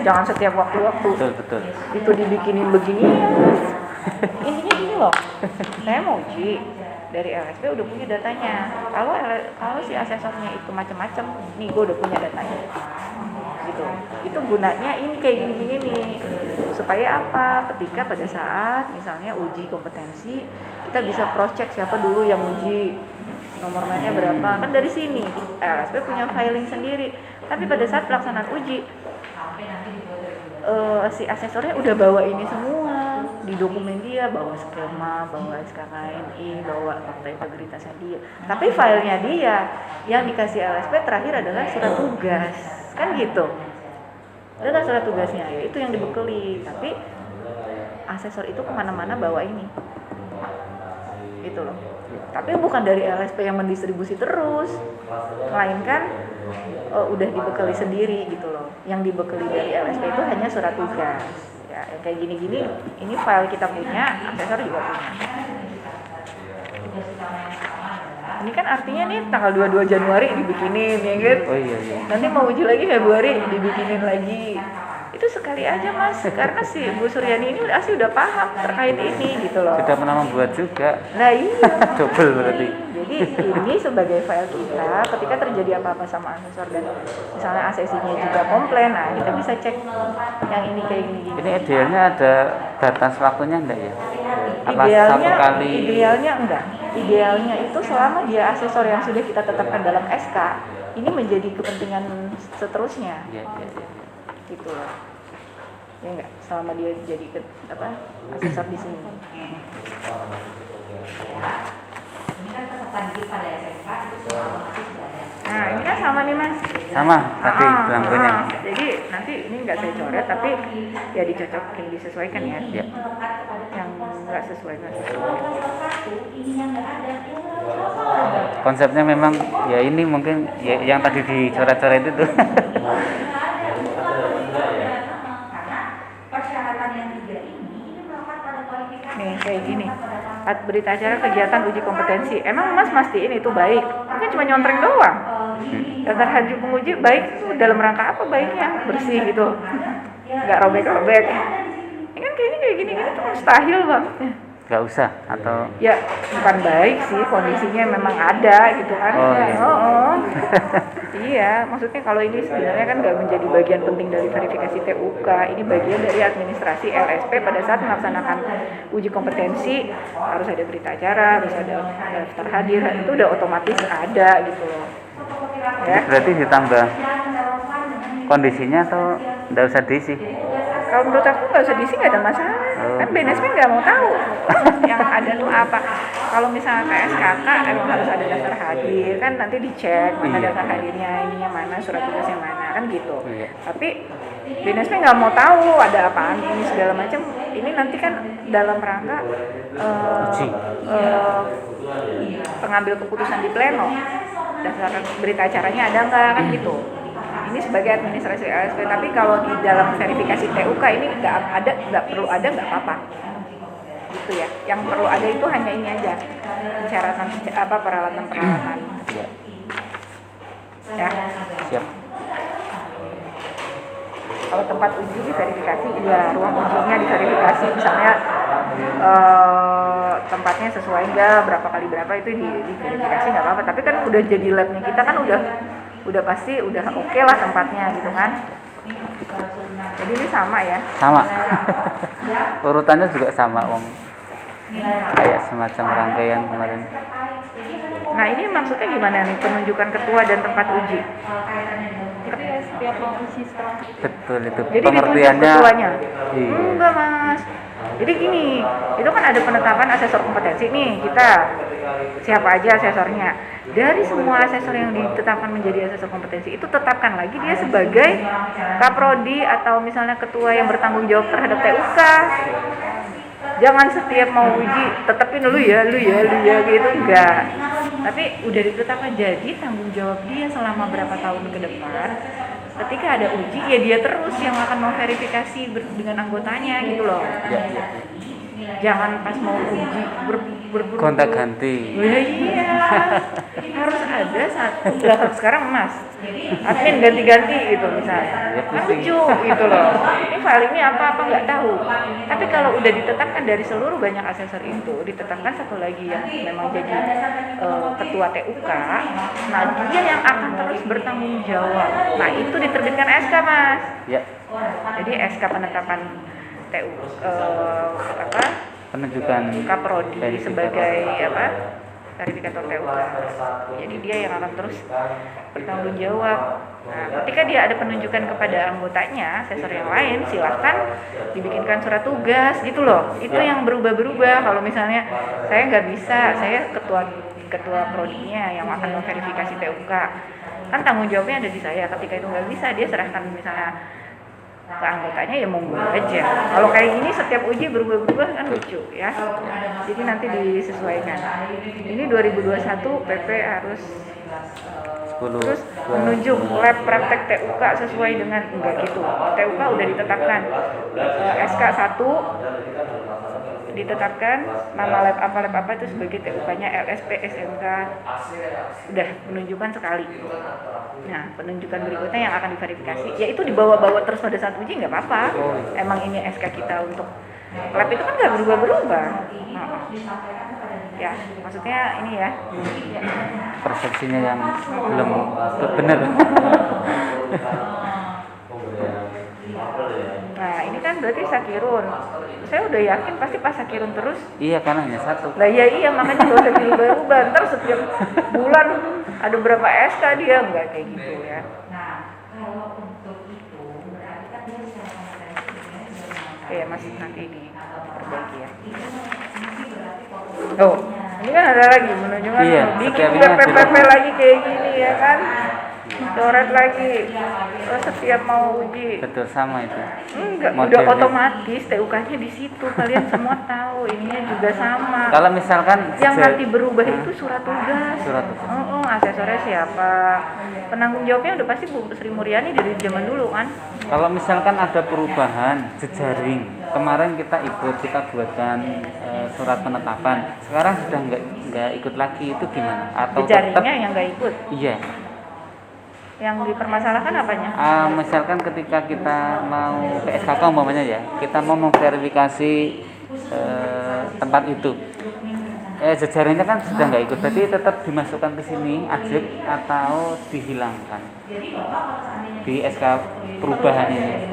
jangan setiap waktu-waktu. Betul. Itu dibikinin begini. Intinya gini loh. Saya mau uji dari LSP udah punya datanya. Kalau si asesornya itu macam-macam, nih gue udah punya datanya. Gitu. Itu gunanya ini kayak gini nih. Supaya apa? Ketika pada saat misalnya uji kompetensi, kita bisa cross check siapa dulu yang uji, nomor mainnya berapa. Kan dari sini LSP punya filing sendiri. Tapi pada saat pelaksanaan uji, si asesornya udah bawa ini semua di dokumen dia, bawa skema, bawa SKKNI, bawa fakta integritasnya dia. Tapi filenya dia yang dikasih LSP terakhir adalah surat tugas, kan gitu. Ada kan surat tugasnya, ya itu yang dibekali. Tapi asesor itu kemana-mana bawa ini, gitu loh. Tapi bukan dari LSP yang mendistribusi terus, melainkan udah dibekali sendiri gitu loh. Yang dibekali dari LSP itu hanya surat tugas. Ya, kayak gini-gini, ini file kita punya, asesor juga punya. Ini kan artinya nih tanggal 22 Januari dibikinin, ya kan? Oh iya. Nanti mau uji lagi Februari dibikinin lagi. Itu sekali aja Mas, karena si Bu Suryani ini udah paham terkait ini gitu loh. Sudah pernah membuat juga. Nah iya. Double berarti. Jadi ini sebagai file kita, ketika terjadi apa-apa sama asesor dan misalnya ACC-nya juga komplain, nah kita bisa cek yang ini kayak gini. Ini idealnya ada batas waktunya enggak ya? Apa satu kali? Idealnya enggak. Idealnya itu selama dia asesor yang sudah kita tetapkan dalam SK, ini menjadi kepentingan seterusnya. Iya. Gitu loh. Ya enggak, selama dia jadi asesor di sini. Nah ini kan sama nih Mas. Sama tadi belangkonya. Jadi nanti ini nggak saya coret tapi ya dicocokin, disesuaikan ya. Iya. Yang nggak sesuai nggak sesuai. Konsepnya memang ya ini mungkin ya, yang tadi dicoret-coret itu. Nih kayak gini, berita acara kegiatan uji kompetensi. Emang Mas mastiin itu baik? Mungkin cuma nyontreng doang. Daftar haji penguji baik itu dalam rangka apa baiknya? Bersih gitu, nggak robek-robek. Ini kan kayak gini tuh mustahil banget. Nggak usah atau? Ya bukan baik sih, kondisinya memang ada gitu kan. Iya, maksudnya kalau ini sebenarnya kan nggak menjadi bagian penting dari verifikasi TUK, ini bagian dari administrasi LSP pada saat melaksanakan uji kompetensi, harus ada berita acara, harus ada daftar hadir, itu udah otomatis ada gitu loh. Ya. Berarti ditambah kondisinya atau nggak usah diisi? Kalau menurut aku nggak usah diisi, nggak ada masalah. Kan BNSP nggak mau tahu yang ada tuh apa. Kalau misalnya kayak SKK emang harus ada daftar hadir, kan nanti dicek mana daftar hadirnya, ininya mana, surat tugasnya mana, kan gitu. Tapi BNSP nggak mau tahu ada apaan ini segala macam. Ini nanti kan dalam rangka pengambil keputusan di pleno, daftar berita acaranya ada nggak, kan gitu. Ini sebagai administrasi LSP, tapi kalau di dalam verifikasi TUK ini nggak perlu ada, nggak apa-apa gitu ya. Yang perlu ada itu hanya ini aja, persyaratan peralatan ya. Siap. Kalau tempat uji diverifikasi, ya ruang ujinya diverifikasi, misalnya tempatnya sesuai nggak, berapa kali berapa itu diverifikasi nggak apa-apa. Tapi kan udah jadi labnya kita kan udah pasti udah oke lah tempatnya gitu kan. Jadi ini sama ya. Sama. Urutannya juga sama, Om. Kayak semacam rangkaian kemarin. Nah ini maksudnya gimana nih penunjukan ketua dan tempat uji? Setiap mau uji setelah. Betul itu. Jadi Pengertiannya. ketuanya? Iya. Enggak Mas. Jadi gini, itu kan ada penetapan asesor kompetensi nih kita. Siapa aja asesornya? Dari semua asesor yang ditetapkan menjadi asesor kompetensi itu tetapkan lagi dia sebagai kaprodi atau misalnya ketua yang bertanggung jawab terhadap TUK. Jangan setiap mau uji tetepin lu ya gitu, enggak. Tapi udah ditetapkan jadi tanggung jawab dia selama berapa tahun ke depan. Ketika ada uji ya dia terus yang akan memverifikasi dengan anggotanya gitu loh. Jangan pas mau uji gonta-ganti. Iya, harus ada satu. Lah kalau sekarang Mas, admin ganti-ganti gitu misalnya. Ya, Kan pusing. lucu gitu loh. Ini filingnya apa nggak tahu. Tapi kalau udah ditetapkan dari seluruh banyak asesor itu, ditetapkan satu lagi yang memang jadi ketua TUK, nah dia yang akan terus bertanggung jawab. Nah itu diterbitkan SK Mas. Ya, Jadi SK penetapan TU penunjukan Kaprodi verifikator. sebagai verifikator TUK. Jadi dia yang akan terus bertanggung jawab. Nah, ketika dia ada penunjukan kepada anggotanya, asesor yang lain, silahkan dibikinkan surat tugas gitu loh. Itu Ya. yang berubah-berubah. Kalau misalnya saya nggak bisa, saya ketua prodinya yang akan memverifikasi TUK, kan tanggung jawabnya ada di saya. Ketika itu nggak bisa, dia serahkan misalnya ke anggotanya, ya monggo aja. Kalau kayak gini setiap uji berubah-berubah kan lucu ya. Jadi nanti disesuaikan. Ini 2021 PP harus 10 terus menunjuk lab praktek TUK sesuai dengan enggak gitu. TUK udah ditetapkan. SK 1 ditetapkan, nama lab apa itu sebagai TUK-nya LSP SMK. Udah penunjukan sekali. Nah, penunjukan berikutnya yang akan diverifikasi, yaitu dibawa-bawa terus pada saat uji nggak apa-apa. Emang ini SK kita untuk lab itu kan nggak berubah-berubah. Ya, maksudnya ini ya. persepsinya yang belum benar. Nah, ini kan berarti Sakirun. Saya udah yakin pasti pas Sakirun terus. Iya, karena hanya satu. Lah iya makanya nggak usah dirubah-rubah. Ntar setiap bulan ada berapa SK dia, nggak kayak gitu ya. Oke Mas, nanti diperbaiki ya. Oh, ini kan ada lagi menunjukkan Iya, bikin setiap ini PPP ada. lagi kayak gini ya kan. Coret lagi. Terus setiap mau uji. Betul, sama itu. Enggak, udah Modelnya. otomatis TUK-nya di situ. Kalian semua tahu, ininya juga sama. Kalau misalkan Yang nanti berubah itu surat tugas. Surat tugas. Asesornya siapa? Penanggung jawabnya udah pasti Bu Sri Mulyani dari zaman dulu kan. Kalau misalkan ada perubahan jejaring, kemarin kita buatkan surat penetapan. Sekarang sudah nggak ikut lagi, itu gimana? Atau Jejaringnya yang nggak ikut. Iya. Yang dipermasalahkan apanya? Misalkan ketika kita mau PSKK umpamanya ya, kita mau memverifikasi tempat itu. Jejaringnya kan sudah nggak ikut, berarti tetap dimasukkan ke sini ajib atau dihilangkan di SK perubahan ini.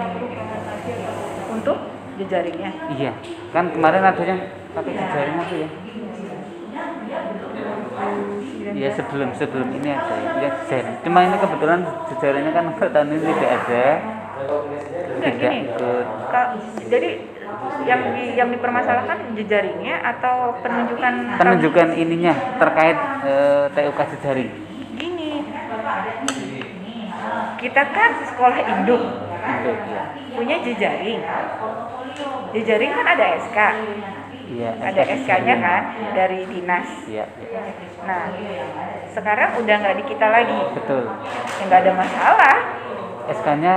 Untuk jejaringnya. Iya, kan kemarin ada yang pakai jejaring apa ya? Iya, sebelum ini ada ya jejaring. Cuma ini kebetulan jejaringnya kan untuk tahun ini tidak ada. Enggak Tidak gini. ikut. Jadi yang dipermasalahkan jejaringnya atau Penunjukan ininya terkait TUK jejaring. Gini. Kita kan sekolah induk. Punya jejaring. Jejaring kan ada SK. Iya, Ada SK-nya kan dari dinas. Iya. Nah, sekarang udah nggak di kita lagi. Betul. Ya nggak ada masalah. SK-nya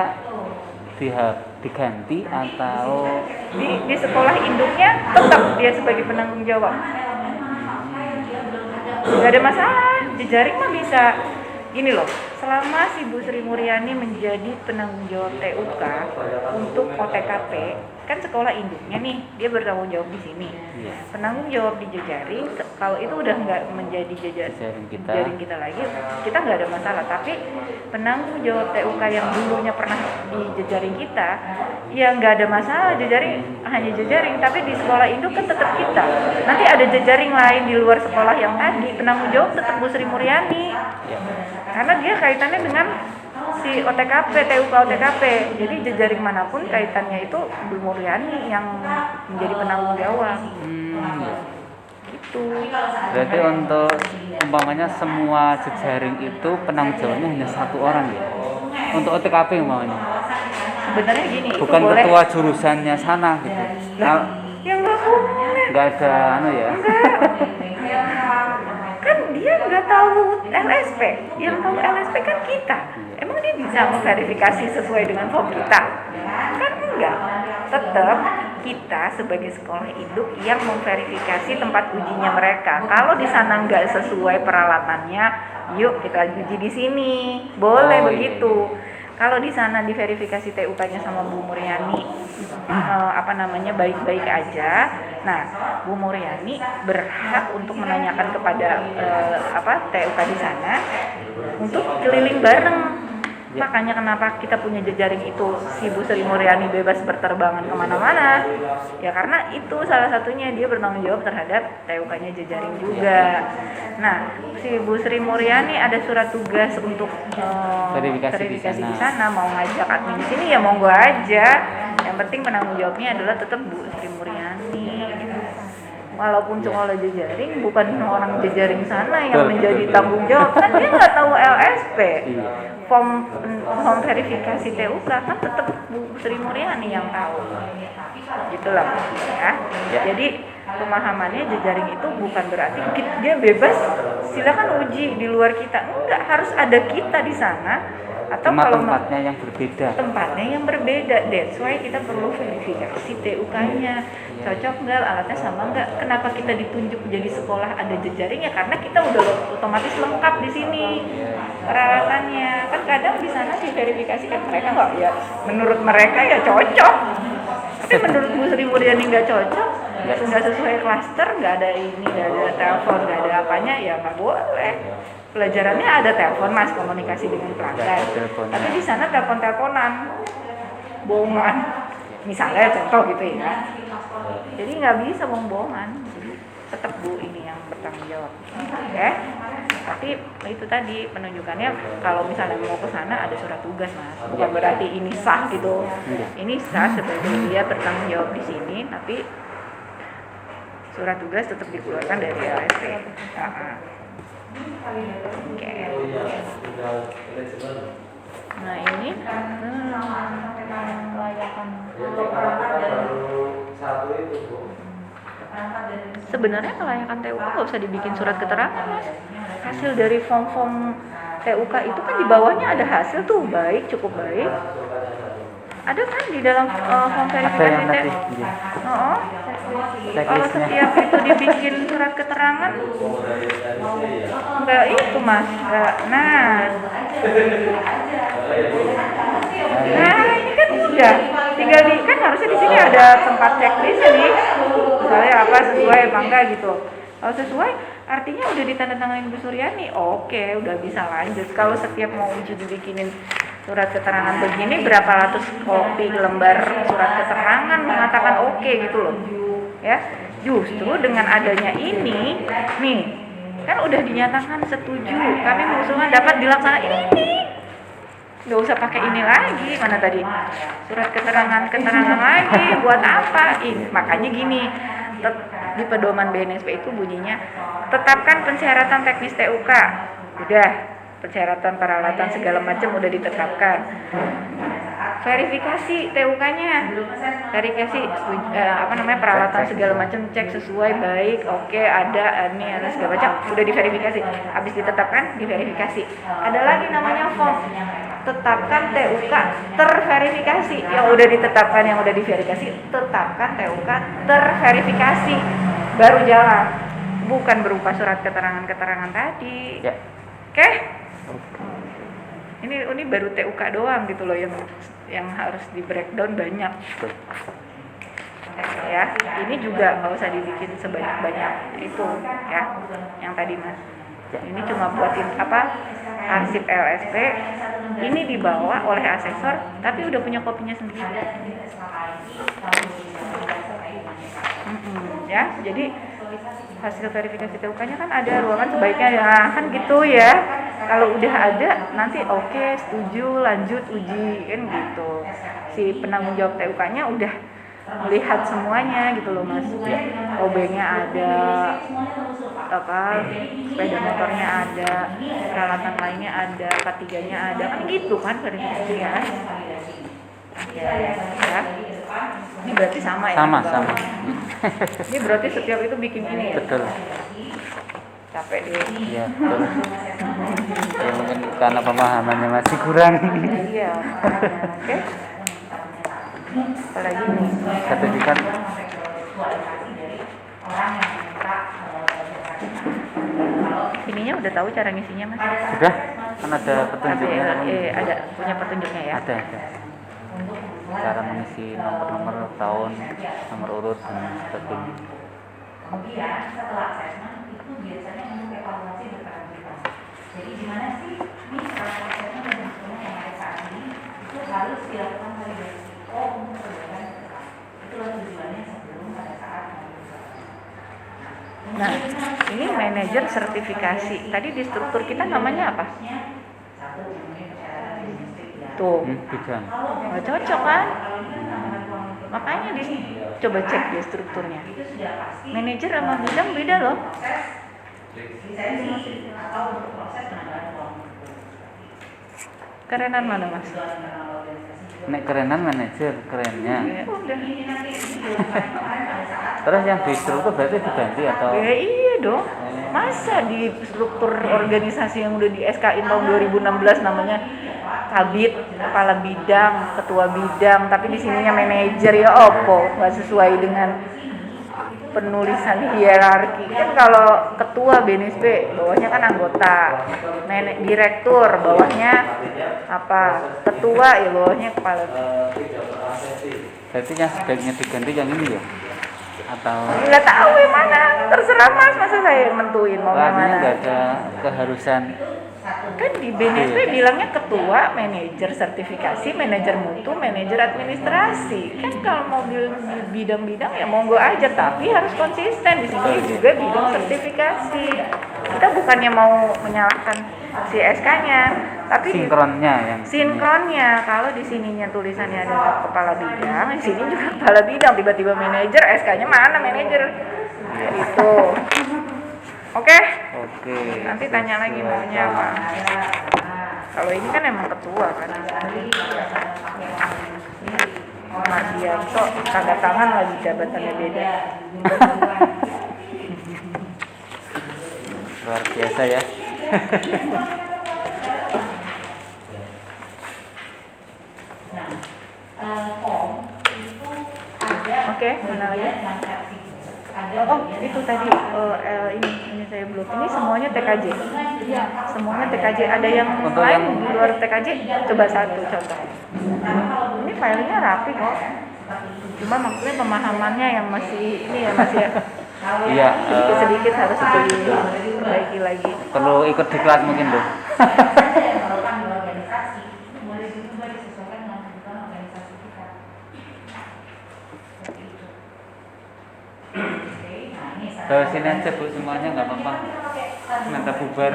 diganti atau Di sekolah induknya tetap dia sebagai penanggung jawab. Nggak ada masalah. Jejaring mah bisa. Gini loh, selama si Bu Sri Mulyani menjadi penanggung jawab TUK untuk OTKP, kan sekolah induknya nih, dia bertanggung jawab di sini. Iya. Penanggung jawab di jejaring, kalau itu udah nggak menjadi Jejaring kita. jejaring kita lagi, kita nggak ada masalah. Tapi penanggung jawab TUK yang dulunya pernah di jejaring kita, ya nggak ada masalah. Jejaring hanya jejaring, tapi di sekolah induk kan tetap kita. Nanti ada jejaring lain di luar sekolah yang tadi, penanggung jawab tetap Bu Sri Mulyani. Ya. Karena dia kaitannya dengan si OTKP, TUK OTKP. Jadi jejaring manapun kaitannya itu Bu Mulyani yang menjadi penanggung jawab. Gitu. Berarti untuk umpamanya semua jejaring itu penanggung jawabnya hanya satu orang ya. Untuk OTKP umpamanya. Sebenarnya gini, Bukan itu boleh. ketua jurusannya sana gitu. Ya nggak boleh. Nggak ada ya. Kan dia nggak tahu LSP. Yang tahu LSP kan kita. Emang dia bisa memverifikasi sesuai dengan form kita? Kan enggak. tetap kita sebagai sekolah induk yang memverifikasi tempat ujinya mereka. Kalau di sana nggak sesuai peralatannya, yuk kita uji di sini, boleh begitu. Kalau di sana diverifikasi TUK-nya sama Bu Muryani baik-baik aja. Nah, Bu Muryani berhak untuk menanyakan kepada TUK di sana untuk keliling bareng. Makanya kenapa kita punya jejaring itu, si Bu Sri Mulyani bebas berterbangan kemana-mana ya, karena itu salah satunya dia bertanggung jawab terhadap TUK-nya jejaring juga. Nah, si Bu Sri Mulyani ada surat tugas untuk verifikasi di sana, mau ngajak admin di sini ya monggo aja, yang penting penanggung jawabnya adalah tetap Bu Sri Mulyani. Walaupun sekolah jejaring, bukan orang jejaring sana yang menjadi tanggung jawab, kan dia nggak tahu LSP. Form verifikasi TUK kan tetap Bu Sri Mulyani yang tahu. Gitulah ya. Jadi pemahamannya jejaring itu bukan berarti dia bebas silakan uji di luar kita. Enggak, harus ada kita di sana. Atau cuma kalau tempatnya yang berbeda. Tempatnya yang berbeda. That's why kita perlu verifikasi TUK-nya. Cocok nggak, alatnya sama nggak? Kenapa kita ditunjuk jadi sekolah ada jejaringnya? Karena kita udah otomatis lengkap di sini peralatannya. Kan kadang di sana diverifikasi kan mereka nggak, ya menurut mereka ya cocok. Tapi menurut Bu Sri Mulyani nggak cocok, nggak sesuai klaster, nggak ada ini, nggak ada telepon, nggak ada apanya, ya nggak boleh. Pelajarannya ada telepon mas, komunikasi dengan pelanggan. Tapi di sana telepon-teleponan, bohongan. Misalnya contoh gitu ya. Jadi nggak bisa bohong-bohongan. Jadi tetap Bu ini yang bertanggung jawab. Oke. Tapi itu tadi penunjukannya kalau misalnya mau ke sana ada surat tugas mas. Bukan berarti ini sah gitu. Ini sah sebagai dia bertanggung jawab di sini, tapi surat tugas tetap dikeluarkan dari LSP. Oke. Nah ini sebenarnya kelayakan TUK nggak usah dibikin surat keterangan mas. Hasil dari form TUK itu kan di bawahnya ada hasil tuh, baik, cukup baik. Ada kan di dalam form verifikasi TUK. Kalau setiap itu dibikin surat keterangan, enggak itu mas, enggak. Nah ini kan udah, tinggal kan harusnya di sini ada tempat checklist nih, misalnya apa sesuai apa enggak gitu. Kalau sesuai, artinya udah ditandatangani Bu Suryani, oke, udah bisa lanjut. Kalau setiap mau uji dibikinin surat keterangan begini, berapa ratus kopi lembar surat keterangan mengatakan oke gitu loh, ya. Justru dengan adanya ini, nih, kan udah dinyatakan setuju, kami mengusulkan dapat dilaksanakan ini. Nggak usah pakai ini lagi, mana tadi surat keterangan lagi, buat apa? Makanya gini, di pedoman BNSP itu bunyinya tetapkan persyaratan teknis TUK, udah persyaratan peralatan segala macam udah ditetapkan. Verifikasi TUK-nya, verifikasi peralatan segala macam, cek sesuai baik, oke, ada segala macam, udah diverifikasi. Habis ditetapkan, diverifikasi. Ada lagi namanya form, tetapkan TUK terverifikasi. Yang udah ditetapkan, yang udah diverifikasi, tetapkan TUK terverifikasi, baru jalan. Bukan berupa surat keterangan tadi. Ya. Oke? Ini baru TUK doang gitu loh yang harus di breakdown banyak. Ya, ini juga nggak usah dibikin sebanyak-banyak itu ya, yang tadi mas. Ini cuma buatin arsip LSP. Ini dibawa oleh asesor, tapi udah punya kopinya sendiri. Ya, jadi hasil verifikasi TUK-nya kan ada ruangan sebaiknya ya kan gitu ya. Kalau udah ada nanti oke, setuju, lanjut uji kan gitu. Si penanggung jawab TUK-nya udah melihat semuanya gitu loh mas. OB-nya ada, sepeda motornya ada, peralatan lainnya ada, K3-nya ada, kan gitu kan verifikasinya. Ya. Ini berarti sama ya? Sama. Ini berarti setiap itu bikin ini ya? Betul. Capek deh. Iya, betul. Ya mungkin karena pemahamannya masih kurang. Iya, oke. Apalagi nih. sertifikat. Ininya udah tahu cara ngisinya mas? Sudah, kan ada petunjuknya. Ada punya petunjuknya ya? Ada. Cara mengisi nomor-nomor tahun, nomor urut dan sebagainya. Kemudian setelah asesmen itu biasanya untuk evaluasi berkelanjutan. Jadi gimana sih nih setelah asesmen dan instrumen yang ada saat ini itu harus dilakukan validasi. Untuk perbaikan ke depan. Itulah tujuannya sebelum pada saat Nah, ini manajer sertifikasi. Tadi di struktur kita namanya apa? Tuh, Bidang. nggak cocok kan? Makanya coba cek di strukturnya. Manajer sama bidang beda loh. Kerenan mana mas? Nek kerenan manajer, kerennya. Ya udah. Terus yang di struktur berarti diganti atau? Ya iya dong. Masa di struktur organisasi yang udah di SK-in tahun 2016 namanya kabid, kepala bidang, ketua bidang, tapi di sininya manajer, ya opo, nggak sesuai dengan penulisan hierarki. Kan kalau ketua BNSP bawahnya kan anggota, direktur bawahnya apa, ketua ya bawahnya kepala. Berarti yang sebaiknya diganti yang ini ya? Atau? Nggak tahu yang mana, terserah mas, masa saya yang nentuin mau yang Artinya mana. nggak ada keharusan. Kan di BNSP bilangnya ketua, manajer sertifikasi, manajer mutu, manajer administrasi. Kan kalau mau bilang di bidang-bidang ya monggo aja, tapi harus konsisten. Di sini juga bidang sertifikasi. Kita bukannya mau menyalahkan si SK-nya, tapi Sinkronnya yang sinkronnya. Kalau di sininya tulisannya adalah kepala bidang, di sini juga kepala bidang, tiba-tiba manajer, SK-nya mana manajer? Itu. Oke. Oke. Nanti tanya lagi maunya apa. Kalau ini kan emang ketua kan. Mardianto tanda tangan lagi jabatannya beda. Luar biasa ya. Oke, mana lagi? Oh, itu tadi ini saya belum. Ini semuanya TKJ. Semuanya TKJ. Ada yang Untuk lain yang- di luar TKJ? Coba satu contoh. Ini filenya rapi kok. Cuma maksudnya pemahamannya yang masih ini ya masih Iya. sedikit-sedikit harus diperbaiki lagi. Perlu ikut diklat mungkin loh. Ke sini aja Bu, semuanya nggak apa-apa. Nanti bubar.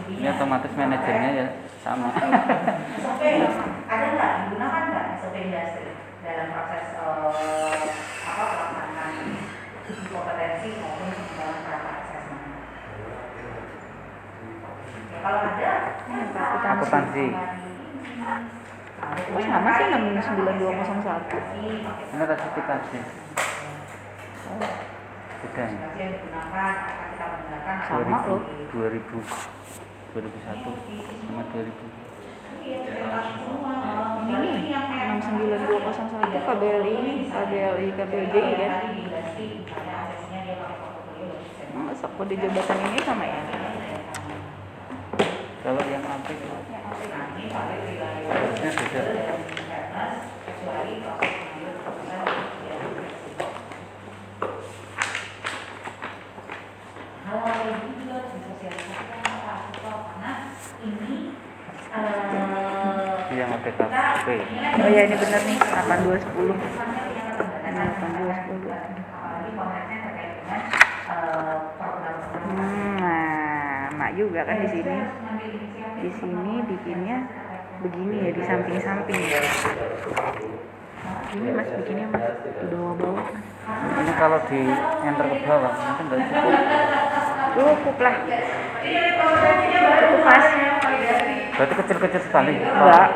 Ini otomatis manajernya ya sama. SOP ada nggak digunakan nggak SOP industri dalam proses pelaksanaan kompetensi maupun dalam perangkat asesmen? Ya, kalau ada, Akuntansi. Oh, sama sih 69201. Ini sertifikasi. Beda ya. yang digunakan akan kita menggunakan Sama loh. 2001 sama 2000. Ini 69201 KBLI, KBLGI kan. Masa kode jabatan ini sama ya? Kalau yang apik harusnya beda. Yang APKP. Oh ya, ini bener nih 8210. Ini 8210. Nah, mak juga kan di sini. Di sini bikinnya begini ya, di samping-samping. Ini mas bikinnya mas di bawah-bawah. Ini kalau di enter ke bawah mungkin nggak cukup. Cukup lah. Cukup mas. Berarti kecil-kecil sekali. Enggak,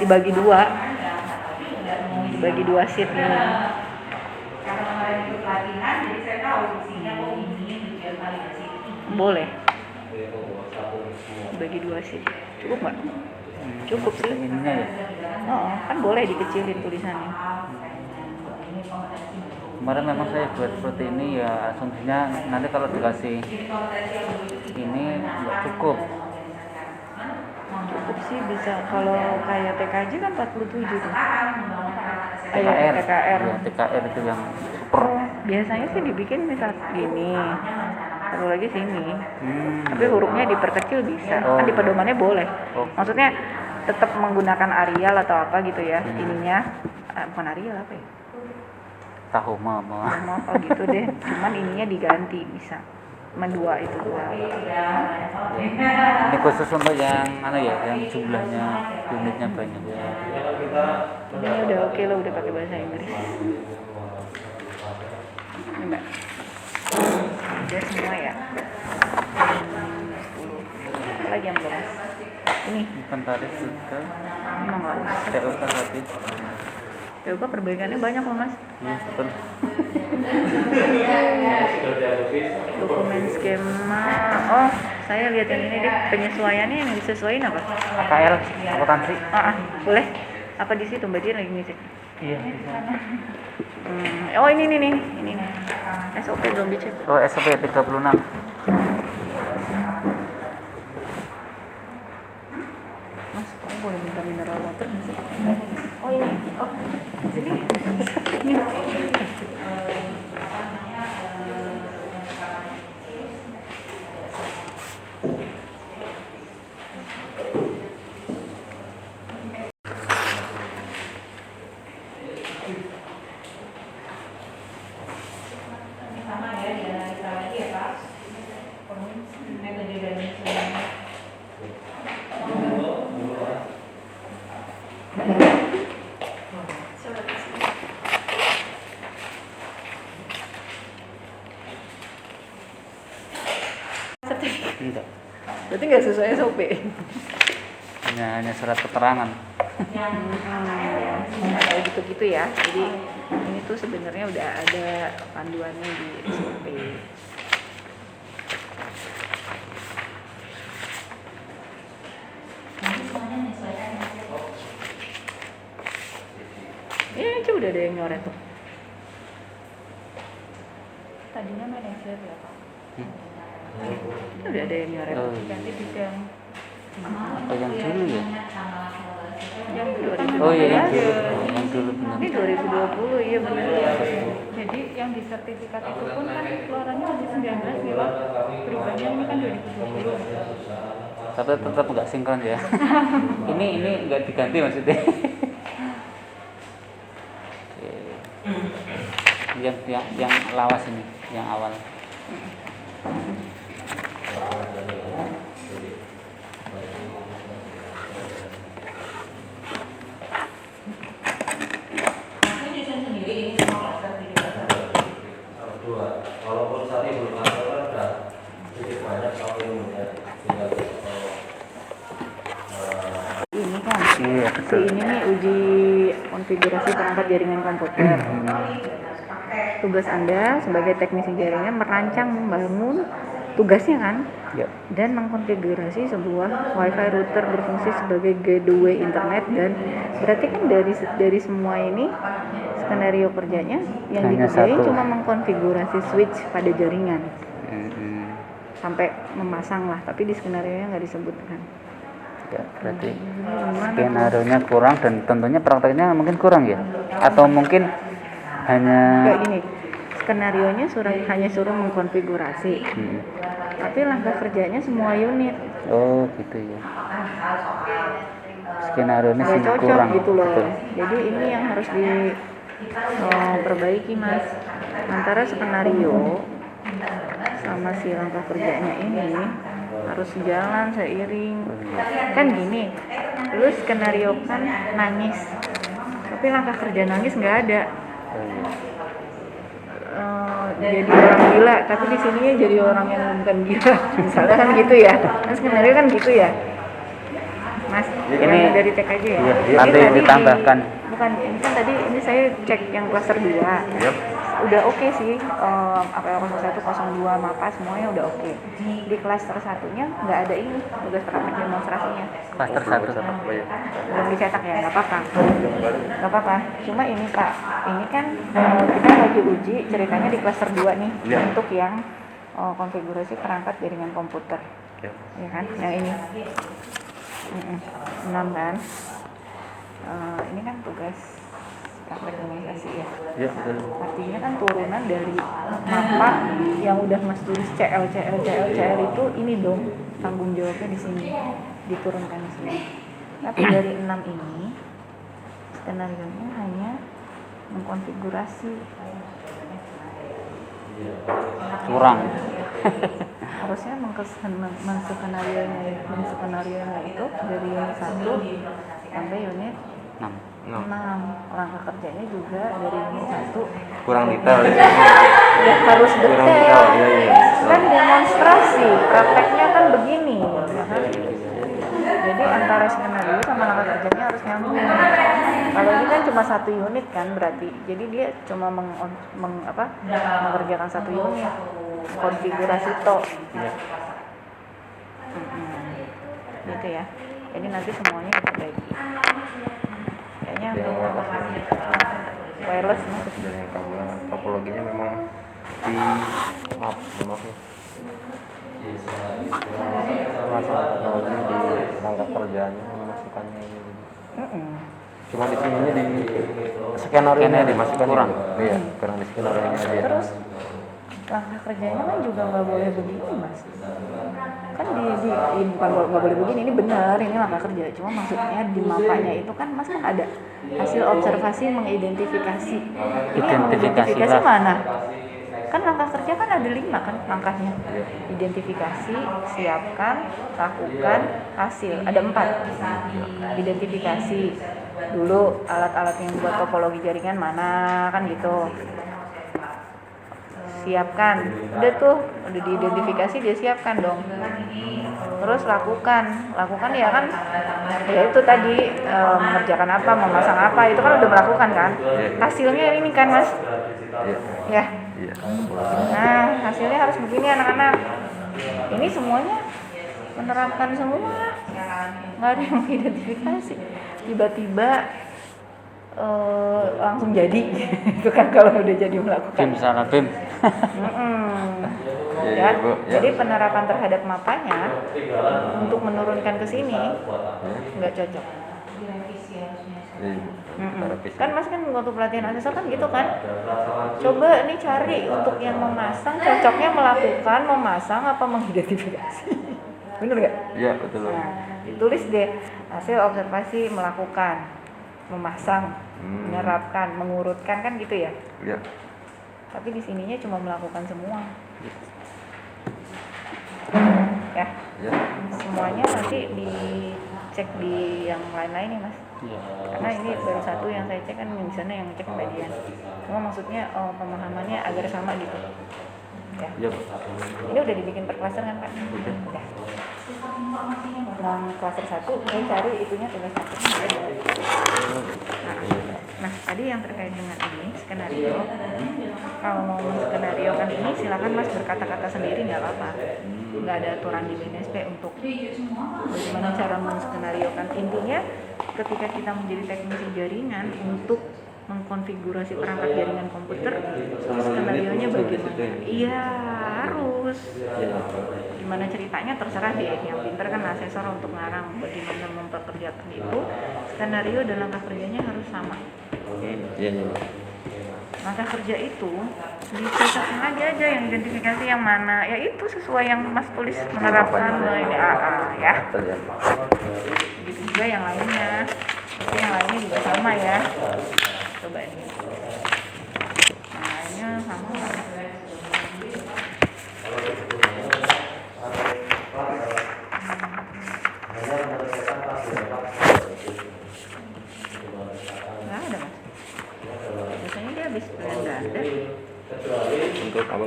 dibagi dua. Dibagi dua sheet ini. Boleh. dibagi 2 sih. Cukup nggak? Cukup sih. Ininya ya. Oh, kan boleh dikecilin tulisannya. Kemarin memang saya buat seperti ini ya, asumsinya nanti kalau dikasih ini nggak cukup. Cukup sih bisa, kalau kayak TKJ kan 47 tuh. TKR, TKR. ya, TKR itu yang super. Biasanya sih dibikin misal gini, satu lagi sini. Tapi hurufnya diperkecil bisa, kan di pedomannya boleh. Maksudnya tetap menggunakan Arial atau apa gitu ya, ininya bukan Arial apa ya? Tahu mama. Oh gitu deh, cuman ininya diganti bisa. Mendua itu doang. Ini khusus untuk yang yang jumlahnya unitnya banyak ya. Ini udah oke loh, udah pakai bahasa Inggris. Ini Mbak. Udah semua ya. 10. Apa lagi yang belum? Ini. Inventaris juga. Emang nggak usah. TOK tadi. TOK perbaikannya banyak loh Mas. Iya betul. Dokumen skema. Oh, saya lihat yang ini deh. Penyesuaiannya yang disesuaiin apa? AKL akuntansi. Boleh. Apa di situ Mbak Dian lagi ngisi? Iya. Oh ini nih. SOP belum dicek. Oh SOP 36. Mas, kamu boleh minta mineral water nggak sih? Oh ini. Oh, sini. Ini. Tidak. Berarti nggak sesuai SOP. Hanya surat keterangan. Kayak gitu-gitu ya. Jadi ini tuh sebenarnya udah ada panduannya di SOP. Ini coba udah ada yang nyoret tuh. Tadinya manajer ya Pak. Udah ada yang nyoret. Oh, Ganti bidang. apa yang dulu ya? Yang dulu kan Oh iya yang manajer. dulu, yang dulu benar. Ini 2020 iya benar. Jadi yang di sertifikat itu pun kan keluarannya masih 19 nih Pak. Perubahannya ini kan 2020. Tapi tetap nggak sinkron ya. ini nggak diganti maksudnya. Oke. Yang lawas ini, yang awal. Walaupun saat ini belum ada kan udah sedikit banyak kalau ilmunya tinggal Ini kan. Iya Si betul. ini nih uji konfigurasi perangkat jaringan komputer. Tugas Anda sebagai teknisi jaringan merancang, membangun tugasnya kan, Ya. dan mengkonfigurasi sebuah WiFi router berfungsi sebagai gateway internet. Dan berarti kan dari semua ini skenario kerjanya yang Hanya dikerjain satu. cuma mengkonfigurasi switch pada jaringan Mm-mm. sampai memasang lah, tapi di skenario nya nggak disebutkan. Ya, berarti Gimana tuh? skenario-nya kurang dan tentunya prakteknya mungkin kurang ya, atau mungkin hanya Kayak gini, skenario nya hanya suruh mengkonfigurasi, tapi langkah kerjanya semua unit. oh gitu ya, skenario-nya Nggak sih cocok kurang gitu loh. betul. Jadi ini yang harus diperbaiki Mas, antara skenario sama si langkah kerjanya ini harus jalan seiring. Kan gini, lu skenario kan nangis, tapi langkah kerja nangis nggak ada. Jadi orang gila, tapi di sininya jadi orang yang bukan gila. Misalnya kan gitu ya. Kan skenario kan gitu ya. Mas, Ini yang dari TKJ ya. iya, Jadi nanti tadi ditambahkan. bukan, ini kan tadi ini saya cek yang klaster 2. Yep. udah oke sih, APL 01, 02, MAPA semuanya udah oke. Di klaster satunya nggak ada ini tugas praktek demonstrasinya. Klaster 1. Belum dicetak ya, nggak apa-apa. Nggak apa-apa. Cuma ini Pak, ini kan kita lagi uji ceritanya di klaster 2 nih, untuk yang konfigurasi perangkat jaringan komputer. Ya kan, yang ini 6 kan. Ini kan tugas praktek demonstrasi ya. Iya, betul. Artinya kan turunan dari MAPA yang udah Mas tulis CL itu ini dong tanggung jawabnya di sini, diturunkan di sini. Tapi dari 6 ini skenarionya hanya mengkonfigurasi, Kurang. harusnya menskenarionya itu dari unit 1 sampai unit 6. 6. Langkah kerjanya juga dari unit 1 Kurang detail ya. ya harus Kurang detail. detail, iya. Kan demonstrasi, prakteknya kan begini, ya kan? Jadi antara skenario sama langkah kerjanya harus nyambung. Kalau ini kan cuma 1 unit kan berarti, jadi dia cuma mengerjakan 1 unit konfigurasi gitu ya. Jadi nanti semuanya kita bagi. Kayaknya wireless masuk. Dan yang kamu topologinya memang di maaf ya. Masalah teknologi di langkah kerjanya memasukkannya ini. Cuma di sini di skenario dimasukkan kurang. Iya, kurang di skenario aja. Terus langkah kerjanya kan juga nggak boleh begini Mas, kan bukan nggak boleh begini, ini benar, ini langkah kerja, cuma maksudnya di mapanya itu kan Mas kan ada hasil observasi mengidentifikasi. Ini yang mengidentifikasi mana? Kan langkah kerja kan ada 5 kan langkahnya, identifikasi, siapkan, lakukan, hasil, ada 4. Identifikasi dulu alat-alat yang buat topologi jaringan mana kan gitu, siapkan, udah tuh udah diidentifikasi, dia siapkan dong. Terus lakukan ya kan, ya itu tadi mengerjakan apa, memasang apa, itu kan udah melakukan kan. Hasilnya ini kan Mas ya. Nah hasilnya harus begini anak-anak, ini semuanya menerapkan semua, nggak ada yang mengidentifikasi tiba-tiba langsung jadi itu kan kalau udah jadi melakukan. BIM salah BIM. Ya, jadi penerapan terhadap mapanya untuk menurunkan ke sini nggak cocok. Kan Mas kan waktu pelatihan asesor kan gitu kan, coba nih cari untuk yang memasang cocoknya melakukan, memasang apa mengidentifikasi. Bener nggak? Iya, betul. Nah, ditulis deh hasil observasi melakukan, memasang, menerapkan, mengurutkan kan gitu ya. Iya. Tapi di sininya cuma melakukan semua. Ya. Semuanya nanti dicek di yang lain-lain ya Mas. Karena ini baru 1 yang saya cek kan, yang di sana yang cek bagian. Cuma maksudnya pemahamannya agar sama gitu. Ya. Ini udah dibikin per klaster kan Pak? Udah. Yang klaster 1 saya cari itunya tugas prakteknya. Nah, tadi yang terkait dengan ini skenario. Kalau mau skenario kan ini silakan Mas berkata-kata sendiri, nggak apa-apa. Nggak ada aturan di BNSP untuk bagaimana cara menskenariokan. Intinya ketika kita menjadi teknisi jaringan untuk mengkonfigurasi perangkat jaringan komputer, skenarionya bagaimana? Iya, harus. Gimana ceritanya terserah deh, yang pinter kan asesor untuk ngarang bagaimana mempekerjakan itu. Skenario dan langkah kerjanya harus sama. Iya. Langkah kerja itu dicocokin aja yang identifikasi yang mana, ya itu sesuai yang Mas tulis, menerapkan ini ya. Gitu juga yang lainnya, tapi yang lainnya juga sama ya. Coba ini, yang lainnya sama. Nggak ada Mas. Biasanya dia habis ada. Untuk apa?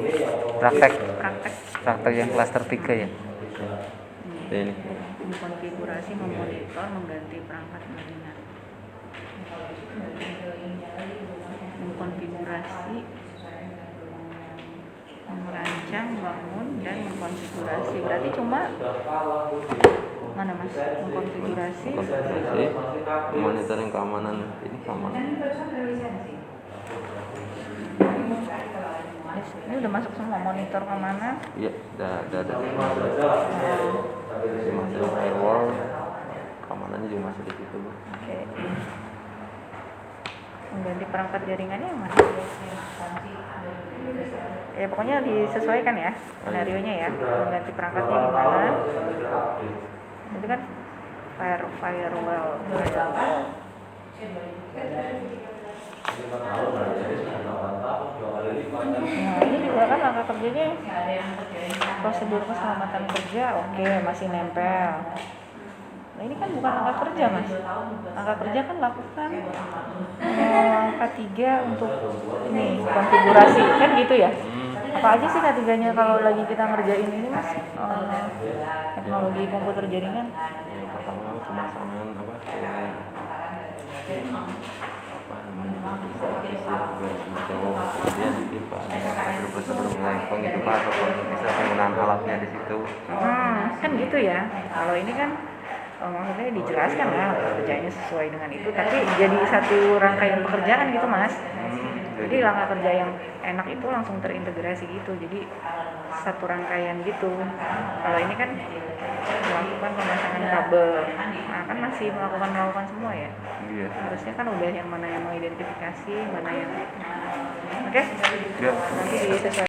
Praktek yang klaster 3 ya. Ini. Konfigurasi, memonitor, mengganti perangkat jaringan. Mengkonfigurasi, merancang, bangun, dan mengkonfigurasi. Berarti cuma mana mas? Mengkonfigurasi. konfigurasi, monitoring keamanan, ini keamanan. Yes, ini udah masuk semua monitor keamanan. Iya, udah ada. Masuk firewall, keamanannya juga masuk di situ, Bu. Oke. Mengganti perangkat jaringannya yang mana? Ya pokoknya disesuaikan ya skenario-nya ya. Mengganti perangkatnya gimana? Itu kan firewall. Nah ini juga kan langkah kerjanya prosedur keselamatan kerja, oke masih nempel. Nah ini kan bukan langkah kerja mas. Langkah kerja kan lakukan K3 untuk ini konfigurasi kan gitu ya. Apa aja sih K3-nya kalau lagi kita ngerjain ini mas? Teknologi komputer jaringan. Yang pertama pemasangan apa kemudian nanti Pak ada prosedur melempeng itu Pak atau bisa penggunaan alatnya di situ. Kan gitu ya. Kalau ini kan maksudnya dijelaskan lah kerjanya sesuai dengan itu, tapi jadi satu rangkaian pekerjaan gitu mas. Jadi langkah kerja yang enak itu langsung terintegrasi gitu, jadi satu rangkaian gitu. Kalau ini kan melakukan pemasangan kabel, nah kan masih melakukan semua ya. Iya. Harusnya kan udah yang mana yang mau identifikasi, mana yang oke. Iya. Nanti disesuaikan.